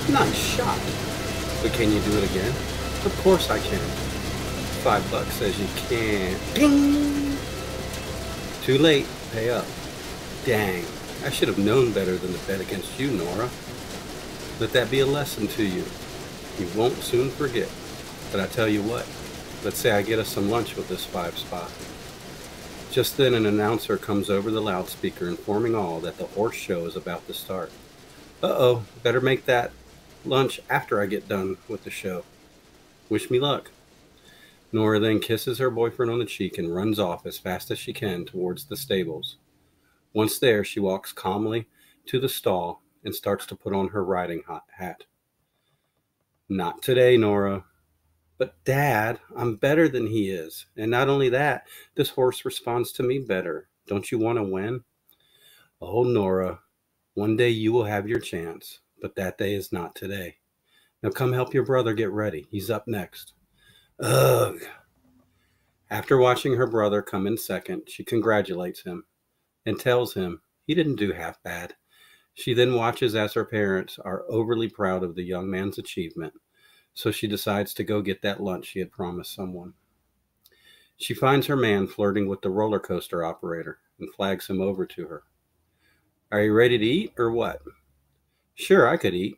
Nice shot. But can you do it again? Of course I can. $5 says you can't. Ding! Too late. Pay up. Dang. I should have known better than to bet against you, Nora. Let that be a lesson to you. You won't soon forget. But I tell you what, let's say I get us some lunch with this 5 spot. Just then an announcer comes over the loudspeaker informing all that the horse show is about to start. Uh-oh, better make that lunch after I get done with the show. Wish me luck. Nora then kisses her boyfriend on the cheek and runs off as fast as she can towards the stables. Once there, she walks calmly to the stall and starts to put on her riding hat. Not today, Nora. But Dad, I'm better than he is. And not only that, this horse responds to me better. Don't you want to win? Oh, Nora, one day you will have your chance, but that day is not today. Now come help your brother get ready. He's up next. Ugh. After watching her brother come in second, she congratulates him and tells him he didn't do half bad. She then watches as her parents are overly proud of the young man's achievement, so she decides to go get that lunch she had promised someone. She finds her man flirting with the roller coaster operator and flags him over to her. Are you ready to eat or what? Sure, I could eat.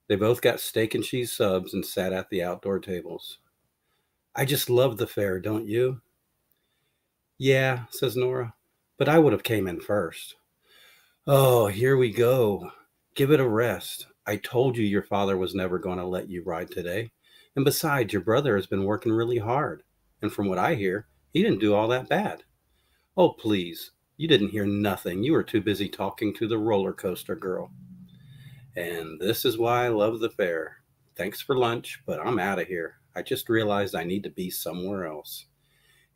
They both got steak and cheese subs and sat at the outdoor tables. I just love the fair, don't you? Yeah, says Nora, but I would have came in first. Oh, here we go. Give it a rest. I told you your father was never going to let you ride today. And besides, your brother has been working really hard. And from what I hear, he didn't do all that bad. Oh, please. You didn't hear nothing. You were too busy talking to the roller coaster girl. And this is why I love the fair. Thanks for lunch, but I'm out of here. I just realized I need to be somewhere else.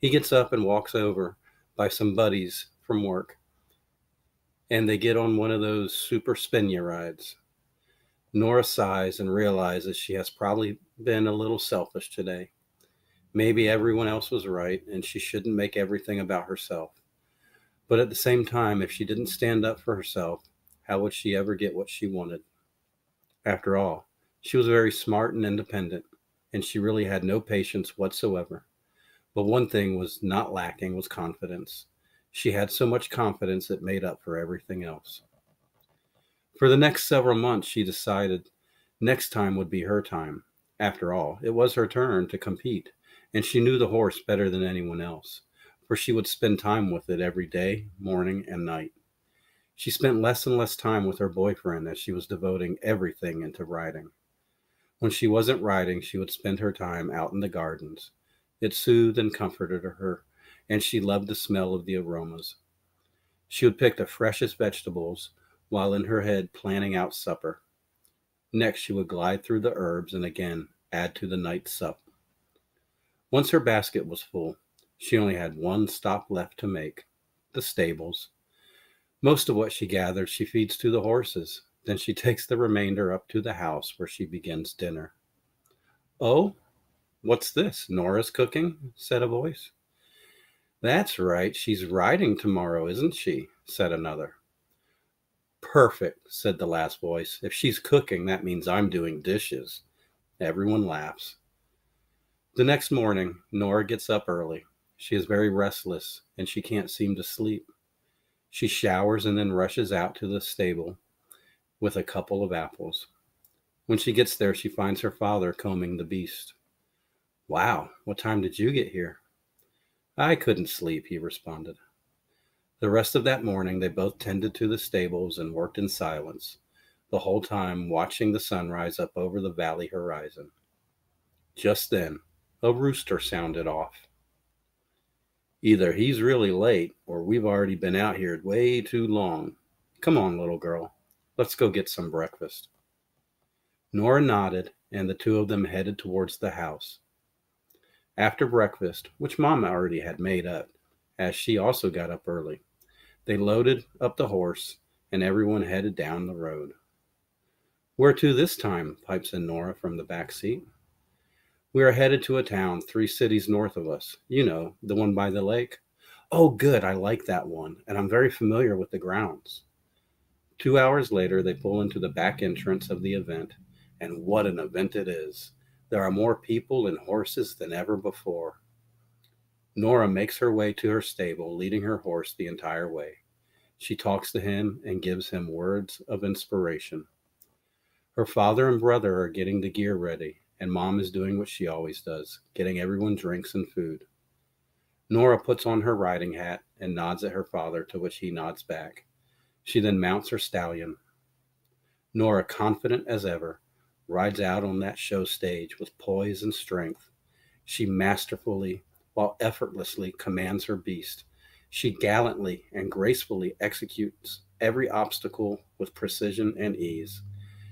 He gets up and walks over by some buddies from work, and they get on one of those super spinya rides. Nora sighs and realizes she has probably been a little selfish today. Maybe everyone else was right, and she shouldn't make everything about herself. But at the same time, if she didn't stand up for herself, how would she ever get what she wanted? After all, she was very smart and independent, and she really had no patience whatsoever. But one thing was not lacking was confidence. She had so much confidence it made up for everything else. For the next several months, she decided next time would be her time. After all, it was her turn to compete, and she knew the horse better than anyone else, for she would spend time with it every day, morning and night. She spent less and less time with her boyfriend as she was devoting everything into riding. When she wasn't riding, she would spend her time out in the gardens. It soothed and comforted her, and she loved the smell of the aromas. She would pick the freshest vegetables while in her head planning out supper. Next, she would glide through the herbs and again add to the night's sup. Once her basket was full, she only had one stop left to make, the stables. Most of what she gathers she feeds to the horses. Then she takes the remainder up to the house where she begins dinner. Oh, what's this? Nora's cooking? Said a voice. That's right, she's riding tomorrow, isn't she? Said another. Perfect, said the last voice. If she's cooking, that means I'm doing dishes. Everyone laughs. The next morning, Nora gets up early. She is very restless, and she can't seem to sleep. She showers and then rushes out to the stable with a couple of apples. When she gets there, she finds her father combing the beast. Wow, what time did you get here? I couldn't sleep, he responded. The rest of that morning, they both tended to the stables and worked in silence, the whole time watching the sun rise up over the valley horizon. Just then, a rooster sounded off. Either he's really late, or we've already been out here way too long. Come on, little girl. Let's go get some breakfast. Nora nodded, and the two of them headed towards the house. After breakfast, which Mama already had made up, as she also got up early, they loaded up the horse, and everyone headed down the road. Where to this time? Pipes in Nora from the back seat. We are headed to a town 3 cities north of us. You know, the one by the lake. Oh, good, I like that one, and I'm very familiar with the grounds. 2 hours later, they pull into the back entrance of the event, and what an event it is. There are more people and horses than ever before. Nora makes her way to her stable, leading her horse the entire way. She talks to him and gives him words of inspiration. Her father and brother are getting the gear ready, and Mom is doing what she always does, getting everyone drinks and food. Nora puts on her riding hat and nods at her father, to which he nods back. She then mounts her stallion. Nora, confident as ever, rides out on that show stage with poise and strength. She masterfully, while effortlessly, commands her beast. She gallantly and gracefully executes every obstacle with precision and ease.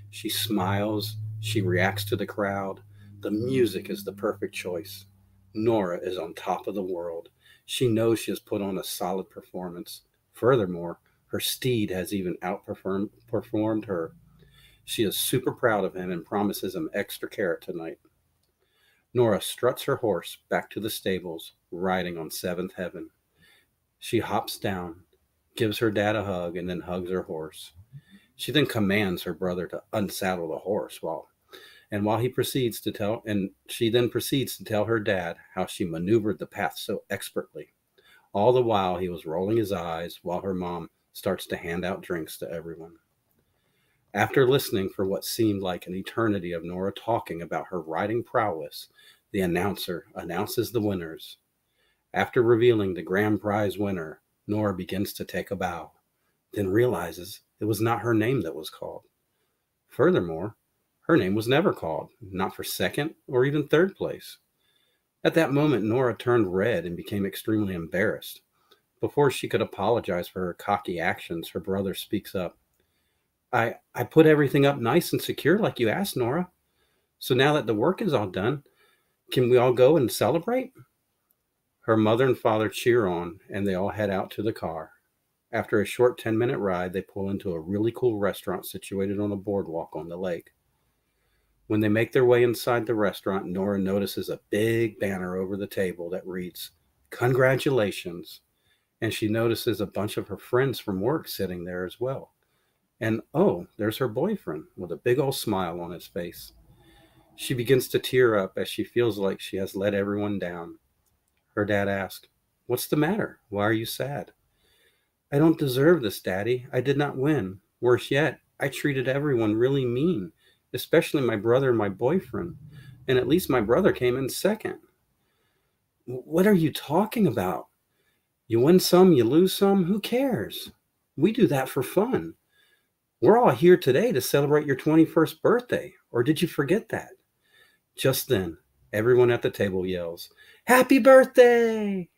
She smiles, she reacts to the crowd. The music is the perfect choice. Nora is on top of the world. She knows she has put on a solid performance. Furthermore, her steed has even outperformed her. She is super proud of him and promises him extra carrot tonight. Nora struts her horse back to the stables, riding on seventh heaven. She hops down, gives her dad a hug, and then hugs her horse. She then commands her brother to unsaddle the horse she then proceeds to tell her dad how she maneuvered the path so expertly. All the while he was rolling his eyes while her mom starts to hand out drinks to everyone. After listening for what seemed like an eternity of Nora talking about her riding prowess, the announcer announces the winners. After revealing the grand prize winner, Nora begins to take a bow, then realizes it was not her name that was called. Furthermore, her name was never called, not for second or even third place. At that moment, Nora turned red and became extremely embarrassed. Before she could apologize for her cocky actions, her brother speaks up. I put everything up nice and secure like you asked, Nora. So now that the work is all done, can we all go and celebrate? Her mother and father cheer on, and they all head out to the car. After a short 10-minute ride, they pull into a really cool restaurant situated on a boardwalk on the lake. When they make their way inside the restaurant, Nora notices a big banner over the table that reads, "Congratulations." And she notices a bunch of her friends from work sitting there as well. And oh, there's her boyfriend with a big old smile on his face. She begins to tear up as she feels like she has let everyone down. Her dad asks, "What's the matter? Why are you sad?" "I don't deserve this, Daddy. I did not win. Worse yet, I treated everyone really mean, especially my brother and my boyfriend. And at least my brother came in second." "What are you talking about? You win some, you lose some. Who cares? We do that for fun. We're all here today to celebrate your 21st birthday. Or did you forget that?" Just then, everyone at the table yells, "Happy birthday!"